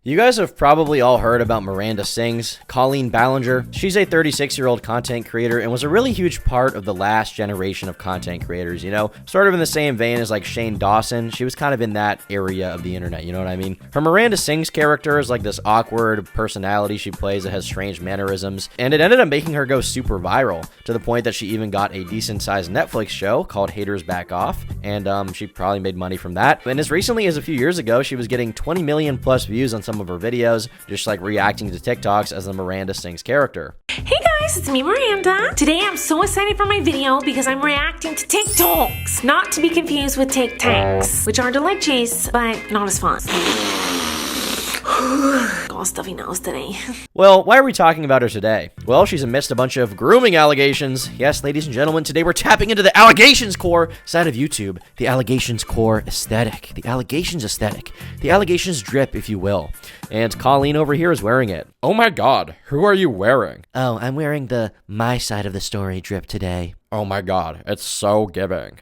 You guys have probably all heard about Miranda Sings, Colleen Ballinger. She's a 36-year-old content creator and was a really huge part of the last generation of content creators, you know? Sort of in the same vein as like Shane Dawson. She was kind of in that area of the internet, you know what I mean? Her Miranda Sings character is like this awkward personality she plays that has strange mannerisms, and it ended up making her go super viral, to the point that she even got a decent-sized Netflix show called Haters Back Off, and she probably made money from that. And as recently as a few years ago, she was getting 20 million plus views on some of her videos, just like reacting to TikToks as the Miranda Sings character. Hey guys, it's me, Miranda. Today I'm so excited for my video because I'm reacting to TikToks, not to be confused with Tic Tacs, which are delicious, but not as fun. All stuffy nose today. Well, why are we talking about her today? Well, she's amidst a bunch of grooming allegations. Yes, ladies and gentlemen, today we're tapping into the allegations core side of YouTube. The allegations core aesthetic. The allegations aesthetic. The allegations drip, if you will. And Colleen over here is wearing it. Oh my god, who are you wearing? Oh, I'm wearing the my side of the story drip today. Oh my god, it's so giving.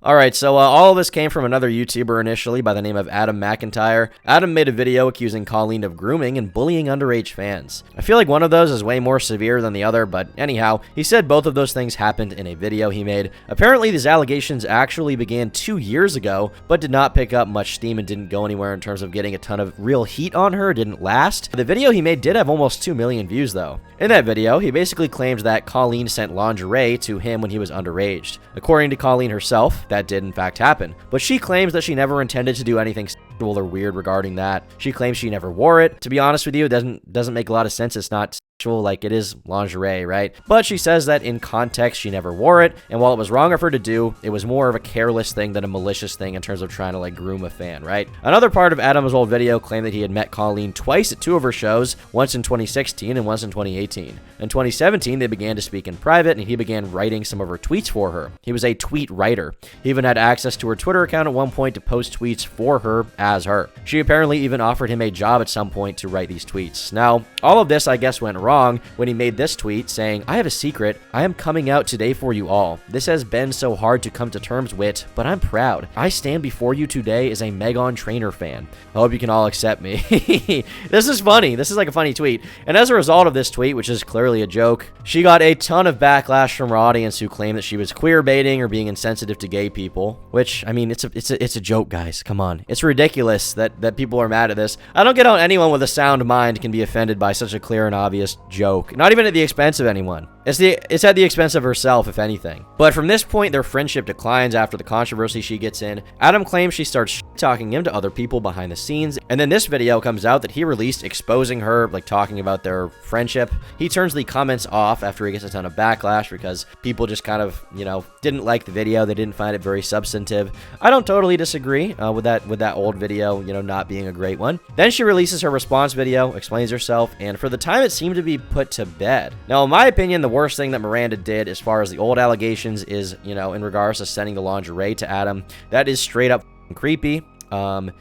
Alright, so all of this came from another YouTuber initially by the name of Adam McIntyre. Adam made a video accusing Colleen of grooming and bullying underage fans. I feel like one of those is way more severe than the other, but anyhow, he said both of those things happened in a video he made. Apparently, these allegations actually began 2 years ago, but did not pick up much steam and didn't go anywhere in terms of getting a ton of real heat on her. It didn't last. The video he made did have almost 2 million views, though. In that video, he basically claims that Colleen sent lingerie to him when he was underage. According to Colleen herself, that did in fact happen, but she claims that she never intended to do anything sexual or weird regarding that. She claims she never wore it. To be honest with you, it doesn't make a lot of sense. It's not sexual, like it is lingerie, right? But she says that in context she never wore it, and while it was wrong of her to do, it was more of a careless thing than a malicious thing in terms of trying to like groom a fan, right? Another part of Adam's old video claimed that he had met Colleen twice at 2 of her shows, once in 2016 and once in 2018. In 2017, they began to speak in private, and he began writing some of her tweets for her. He was a tweet writer. He even had access to her Twitter account at one point to post tweets for her as her. She apparently even offered him a job at some point to write these tweets. Now, all of this I guess went wrong when he made this tweet saying, "I have a secret. I am coming out today for you all. This has been so hard to come to terms with, but I'm proud. I stand before you today as a Meghan Trainor fan. I hope you can all accept me." This is funny. This is like a funny tweet. And as a result of this tweet, which is clearly a joke, she got a ton of backlash from her audience who claimed that she was queer baiting or being insensitive to gay people, which, I mean, it's a joke, guys. Come on. It's ridiculous that people are mad at this. I don't get how anyone with a sound mind can be offended by such a clear and obvious joke, not even at the expense of anyone. It's at the expense of herself, if anything. But from this point, their friendship declines after the controversy she gets in. Adam claims she starts talking him to other people behind the scenes, and then this video comes out that he released exposing her, like talking about their friendship. He turns the comments off after he gets a ton of backlash because people just kind of, you know, didn't like the video. They didn't find it very substantive. I don't totally disagree with that old video, you know, not being a great one. Then she releases her response video, explains herself, and for the time it seemed to be put to bed. Now, in my opinion, the worst thing that Miranda did as far as the old allegations is, you know, in regards to sending the lingerie to Adam, that is straight up creepy.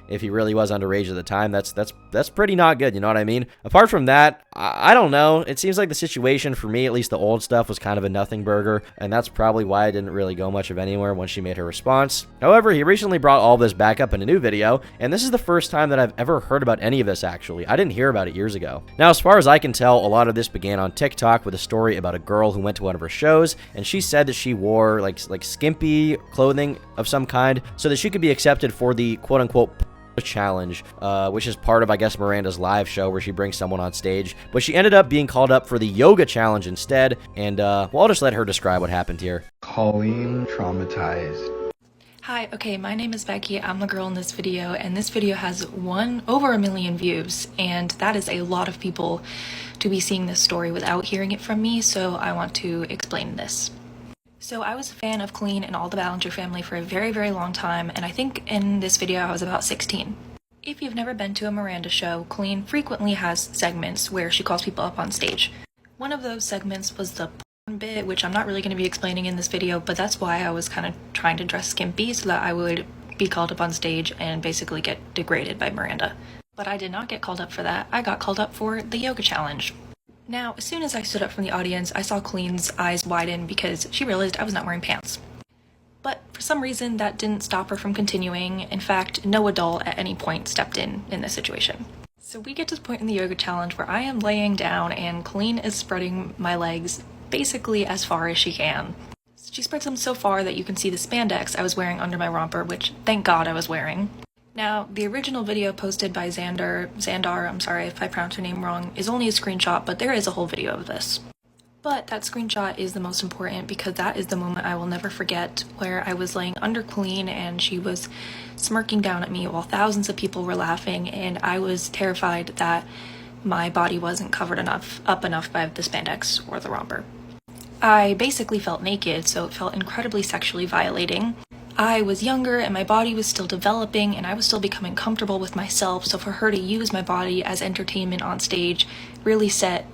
If he really was underage at the time, that's pretty not good, you know what I mean? Apart from that, I don't know. It seems like the situation, for me, at least the old stuff, was kind of a nothing burger, and that's probably why I didn't really go much of anywhere once she made her response. However, he recently brought all this back up in a new video, and this is the first time that I've ever heard about any of this, actually. I didn't hear about it years ago. Now, as far as I can tell, a lot of this began on TikTok with a story about a girl who went to one of her shows, and she said that she wore like skimpy clothing of some kind so that she could be accepted for the quote-unquote challenge, which is part of, I guess, Miranda's live show where she brings someone on stage, but she ended up being called up for the yoga challenge instead, and well, I'll just let her describe what happened here. Colleen traumatized. Hi, okay, my name is Becky. I'm the girl in this video, and this video has over 1 million views, and that is a lot of people to be seeing this story without hearing it from me, so I want to explain this. So I was a fan of Colleen and all the Ballinger family for a very, very long time, and I think in this video I was about 16. If you've never been to a Miranda show, Colleen frequently has segments where she calls people up on stage. One of those segments was the porn bit, which I'm not really going to be explaining in this video, but that's why I was kind of trying to dress skimpy so that I would be called up on stage and basically get degraded by Miranda. But I did not get called up for that. I got called up for the yoga challenge. Now, as soon as I stood up from the audience, I saw Colleen's eyes widen because she realized I was not wearing pants. But for some reason, that didn't stop her from continuing. In fact, no adult at any point stepped in this situation. So we get to the point in the yoga challenge where I am laying down and Colleen is spreading my legs basically as far as she can. She spreads them so far that you can see the spandex I was wearing under my romper, which thank God I was wearing. Now, the original video posted by Xandar, I'm sorry if I pronounced her name wrong, is only a screenshot, but there is a whole video of this. But that screenshot is the most important because that is the moment I will never forget, where I was laying under Colleen and she was smirking down at me while thousands of people were laughing, and I was terrified that my body wasn't covered up enough by the spandex or the romper. I basically felt naked, so it felt incredibly sexually violating. I was younger and my body was still developing and I was still becoming comfortable with myself, so for her to use my body as entertainment on stage really set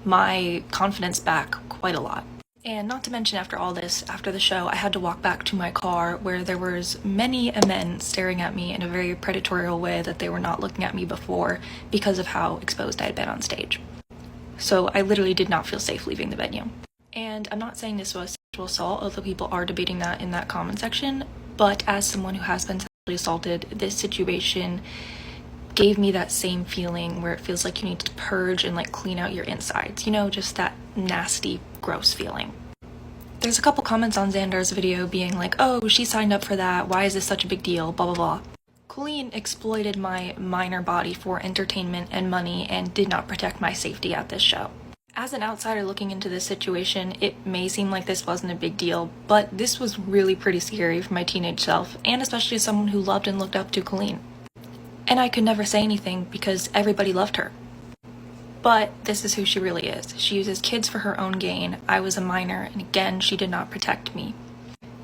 my confidence back quite a lot. And not to mention, after all this, after the show, I had to walk back to my car where there was many men staring at me in a very predatorial way that they were not looking at me before because of how exposed I had been on stage. So I literally did not feel safe leaving the venue. And I'm not saying this was sexual assault, although people are debating that in that comment section, but as someone who has been sexually assaulted, this situation gave me that same feeling where it feels like you need to purge and like clean out your insides, you know, just that nasty, gross feeling. There's a couple comments on Xandar's video being like, oh, she signed up for that, why is this such a big deal, blah blah blah. Colleen exploited my minor body for entertainment and money and did not protect my safety at this show. As an outsider looking into this situation, it may seem like this wasn't a big deal, but this was really pretty scary for my teenage self, and especially as someone who loved and looked up to Colleen. And I could never say anything because everybody loved her. But this is who she really is. She uses kids for her own gain. I was a minor, and again, she did not protect me.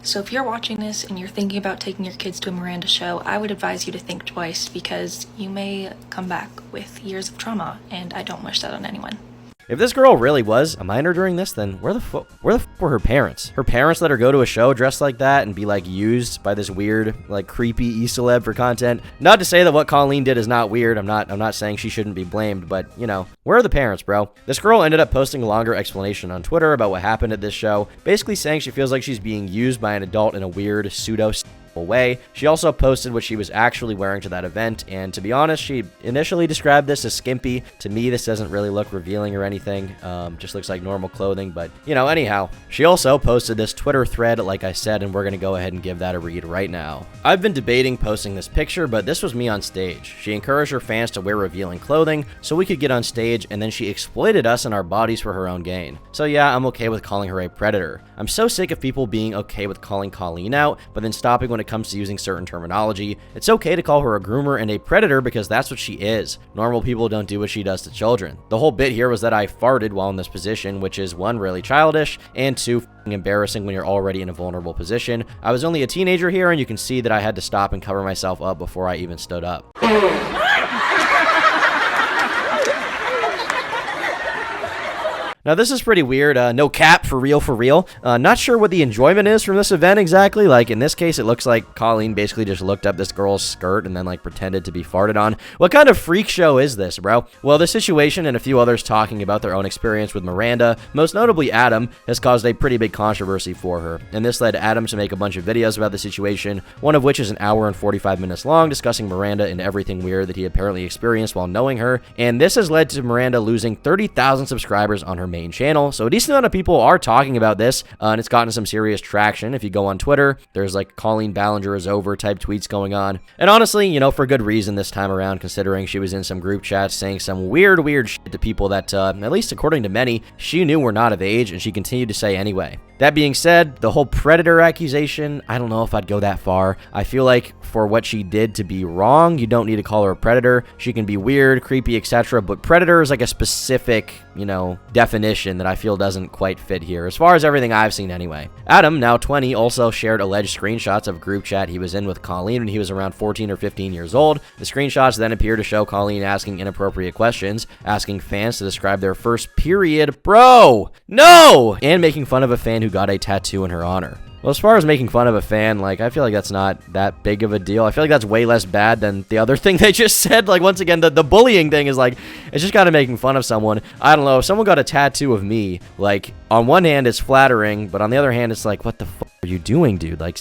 So if you're watching this and you're thinking about taking your kids to a Miranda show, I would advise you to think twice because you may come back with years of trauma, and I don't wish that on anyone. If this girl really was a minor during this, then where the fuck were her parents? Her parents let her go to a show dressed like that and be like used by this weird, like creepy e-celeb for content. Not to say that what Colleen did is not weird. I'm not saying she shouldn't be blamed, but you know, where are the parents, bro? This girl ended up posting a longer explanation on Twitter about what happened at this show, basically saying she feels like she's being used by an adult in a weird pseudo way. She also posted what she was actually wearing to that event, and to be honest, she initially described this as skimpy. To me, this doesn't really look revealing or anything, just looks like normal clothing, but you know, anyhow. She also posted this Twitter thread, like I said, and we're gonna go ahead and give that a read right now. I've been debating posting this picture, but this was me on stage. She encouraged her fans to wear revealing clothing so we could get on stage, and then she exploited us and our bodies for her own gain. So yeah, I'm okay with calling her a predator. I'm so sick of people being okay with calling Colleen out, but then stopping when it comes to using certain terminology. It's okay to call her a groomer and a predator because that's what she is. Normal people don't do what she does to children. The whole bit here was that I farted while in this position, which is one, really childish, and two, embarrassing when you're already in a vulnerable position. I was only a teenager here, and you can see that I had to stop and cover myself up before I even stood up. Now, this is pretty weird. No cap, for real. Not sure what the enjoyment is from this event exactly. Like, in this case, it looks like Colleen basically just looked up this girl's skirt and then, like, pretended to be farted on. What kind of freak show is this, bro? Well, this situation and a few others talking about their own experience with Miranda, most notably Adam, has caused a pretty big controversy for her. And this led Adam to make a bunch of videos about the situation, one of which is an hour and 45 minutes long, discussing Miranda and everything weird that he apparently experienced while knowing her. And this has led to Miranda losing 30,000 subscribers on her main channel, so a decent amount of people are talking about this, and it's gotten some serious traction. If you go on Twitter, there's like Colleen Ballinger is over type tweets going on, and honestly, you know, for good reason this time around, considering she was in some group chats saying some weird shit to people that, at least according to many, she knew were not of age, and she continued to say anyway. That being said, the whole predator accusation, I don't know if I'd go that far. I feel like for what she did to be wrong, you don't need to call her a predator. She can be weird, creepy, etc., but predator is like a specific, you know, definition that I feel doesn't quite fit here, as far as everything I've seen anyway. Adam, now 20, also shared alleged screenshots of a group chat he was in with Colleen when he was around 14 or 15 years old. The screenshots then appear to show Colleen asking inappropriate questions, asking fans to describe their first period, bro, no, and making fun of a fan who got a tattoo in her honor. Well, as far as making fun of a fan, like, I feel like that's not that big of a deal. I feel like that's way less bad than the other thing they just said. Like, once again, the bullying thing is like, it's just kind of making fun of someone. I don't know, if someone got a tattoo of me, like, on one hand, it's flattering, but on the other hand, it's like, what the fuck are you doing, dude? Like,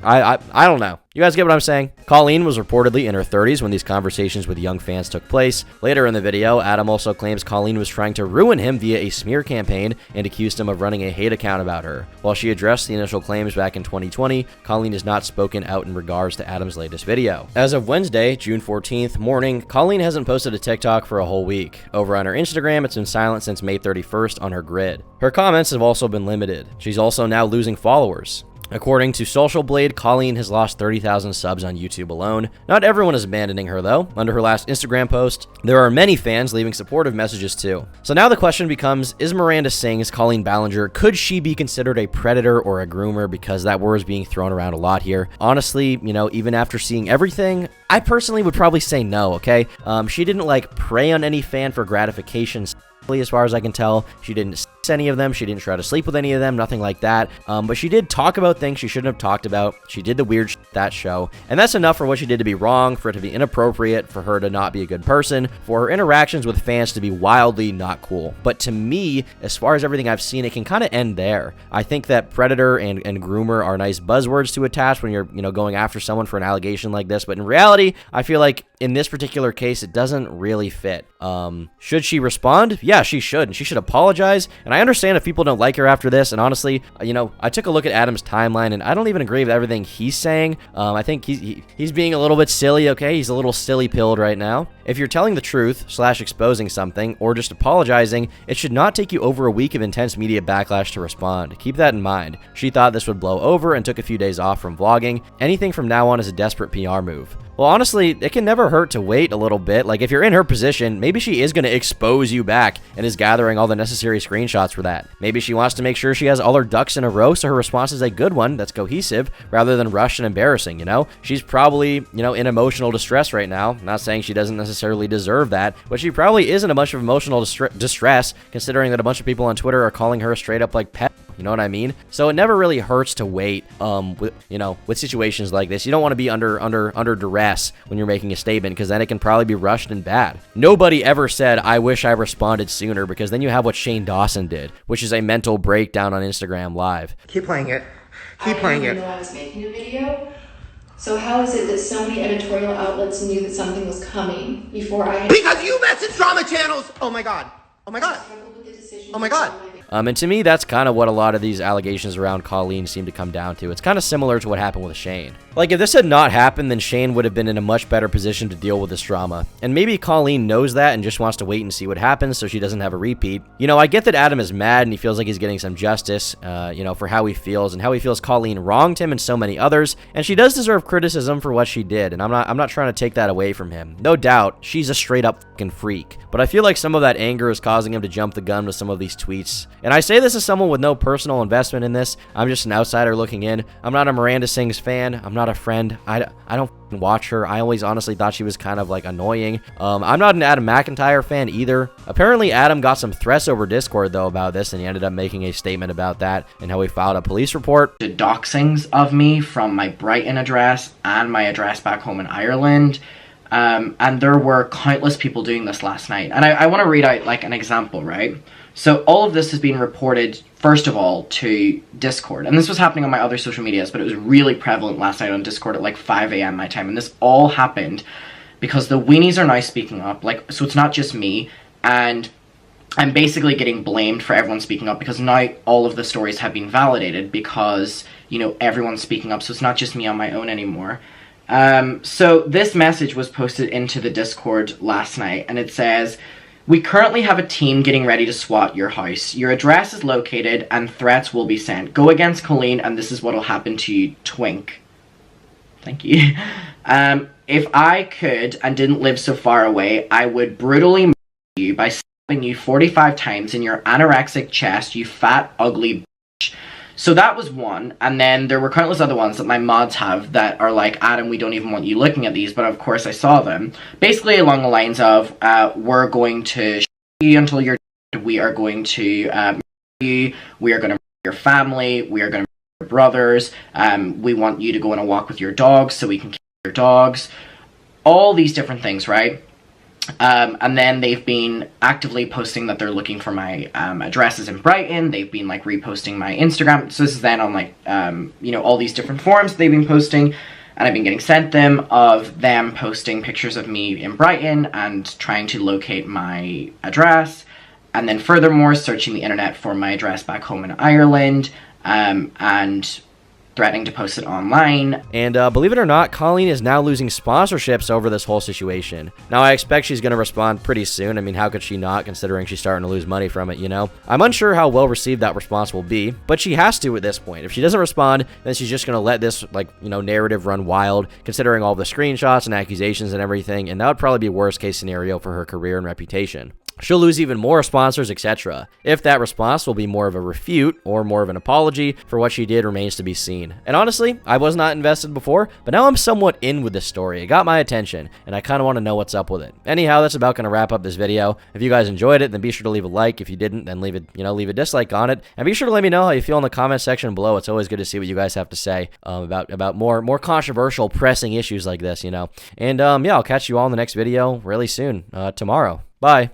I don't know. You guys get what I'm saying? Colleen was reportedly in her 30s when these conversations with young fans took place. Later in the video, Adam also claims Colleen was trying to ruin him via a smear campaign and accused him of running a hate account about her. While she addressed the initial claims back in 2020, Colleen has not spoken out in regards to Adam's latest video. As of Wednesday, June 14th morning, Colleen hasn't posted a TikTok for a whole week. Over on her Instagram, it's been silent since May 31st on her grid. Her comments have also been limited. She's also now losing followers. According to Social Blade, Colleen has lost 30,000 subs on YouTube alone. Not everyone is abandoning her, though. Under her last Instagram post, there are many fans leaving supportive messages, too. So now the question becomes, is Miranda Sings Colleen Ballinger, could she be considered a predator or a groomer? Because that word is being thrown around a lot here. Honestly, you know, even after seeing everything, I personally would probably say no, okay? She didn't, like, prey on any fan for gratification. As far as I can tell, she didn't sex any of them, she didn't try to sleep with any of them, nothing like that, but she did talk about things she shouldn't have talked about. She did the weird shit that show, and that's enough for what she did to be wrong, for it to be inappropriate, for her to not be a good person, for her interactions with fans to be wildly not cool. But to me, as far as everything I've seen, it can kind of end there. I think that predator and groomer are nice buzzwords to attach when you're, you know, going after someone for an allegation like this, but in reality, I feel like in this particular case, it doesn't really fit. Should she respond? Yeah, she should, and she should apologize. And I understand if people don't like her after this, and honestly, you know, I took a look at Adam's timeline, and I don't even agree with everything he's saying. I think he's being a little bit silly, okay? He's a little silly-pilled right now. If you're telling the truth, / exposing something, or just apologizing, it should not take you over a week of intense media backlash to respond. Keep that in mind. She thought this would blow over and took a few days off from vlogging. Anything from now on is a desperate PR move. Well, honestly, it can never hurt to wait a little bit. Like, if you're in her position, maybe she is going to expose you back and is gathering all the necessary screenshots for that. Maybe she wants to make sure she has all her ducks in a row so her response is a good one that's cohesive rather than rushed and embarrassing, you know? She's probably, you know, in emotional distress right now. I'm not saying she doesn't necessarily deserve that, but she probably is in a bunch of emotional distress considering that a bunch of people on Twitter are calling her straight up like pet. You know what I mean? So it never really hurts to wait, with situations like this. You don't want to be under duress when you're making a statement, because then it can probably be rushed and bad. Nobody ever said, I wish I responded sooner, because then you have what Shane Dawson did, which is a mental breakdown on Instagram Live. Keep playing it. Keep playing it. I didn't know I was making a video. So how is it that so many editorial outlets knew that something was coming before I had... Because you message drama channels! Oh my god. Oh my god. Oh my god. And to me, that's kind of what a lot of these allegations around Colleen seem to come down to. It's kind of similar to what happened with Shane. Like, if this had not happened, then Shane would have been in a much better position to deal with this drama. And maybe Colleen knows that and just wants to wait and see what happens so she doesn't have a repeat. You know, I get that Adam is mad and he feels like he's getting some justice, for how he feels and how he feels Colleen wronged him and so many others. And she does deserve criticism for what she did, and I'm not trying to take that away from him. No doubt, she's a straight up fucking freak. But I feel like some of that anger is causing him to jump the gun with some of these tweets. And I say this as someone with no personal investment in this. I'm just an outsider looking in. I'm not a Miranda Sings fan. I'm not a friend. I don't watch her. I always honestly thought she was kind of like annoying. I'm not an Adam McIntyre fan either. Apparently Adam got some threats over Discord though about this, and he ended up making a statement about that and how he filed a police report. The doxings of me from my Brighton address and my address back home in Ireland. And there were countless people doing this last night. And I want to read out like an example, right? So all of this has been reported, first of all, to Discord. And this was happening on my other social medias, but it was really prevalent last night on Discord at like 5 a.m. my time. And this all happened because the weenies are now speaking up. Like, so it's not just me. And I'm basically getting blamed for everyone speaking up because now all of the stories have been validated because, you know, everyone's speaking up. So it's not just me on my own anymore. So this message was posted into the Discord last night, and it says, we currently have a team getting ready to SWAT your house. Your address is located and threats will be sent. Go against Colleen and this is what will happen to you, twink. Thank you. If I could and didn't live so far away, I would brutally murder you by stabbing you 45 times in your anorexic chest, you fat, ugly bitch. So that was one, and then there were countless other ones that my mods have that are like, Adam, we don't even want you looking at these, but of course I saw them. Basically along the lines of, we're going to shit you until you're dead, we are going to murder you, we are going to murder your family, we are going to murder your brothers, we want you to go on a walk with your dogs so we can kill your dogs. All these different things, right? And then they've been actively posting that they're looking for my addresses in Brighton. They've been like reposting my Instagram. So this is then on like, you know, all these different forums they've been posting. And I've been getting sent them of them posting pictures of me in Brighton and trying to locate my address. And then furthermore, searching the internet for my address back home in Ireland. And threatening to post it online. And believe it or not, Colleen is now losing sponsorships over this whole situation. Now, I expect she's going to respond pretty soon. I mean, how could she not, considering she's starting to lose money from it, you know? I'm unsure how well received that response will be, but she has to at this point. If she doesn't respond, then she's just going to let this, like, you know, narrative run wild, considering all the screenshots and accusations and everything, and that would probably be a worst case scenario for her career and reputation. She'll lose even more sponsors, etc. If that response will be more of a refute or more of an apology for what she did remains to be seen. And honestly, I was not invested before, but now I'm somewhat in with this story. It got my attention, and I kind of want to know what's up with it. Anyhow, that's about going to wrap up this video. If you guys enjoyed it, then be sure to leave a like. If you didn't, then leave a dislike on it. And be sure to let me know how you feel in the comment section below. It's always good to see what you guys have to say about more controversial, pressing issues like this, you know. And yeah, I'll catch you all in the next video really soon, tomorrow. Bye.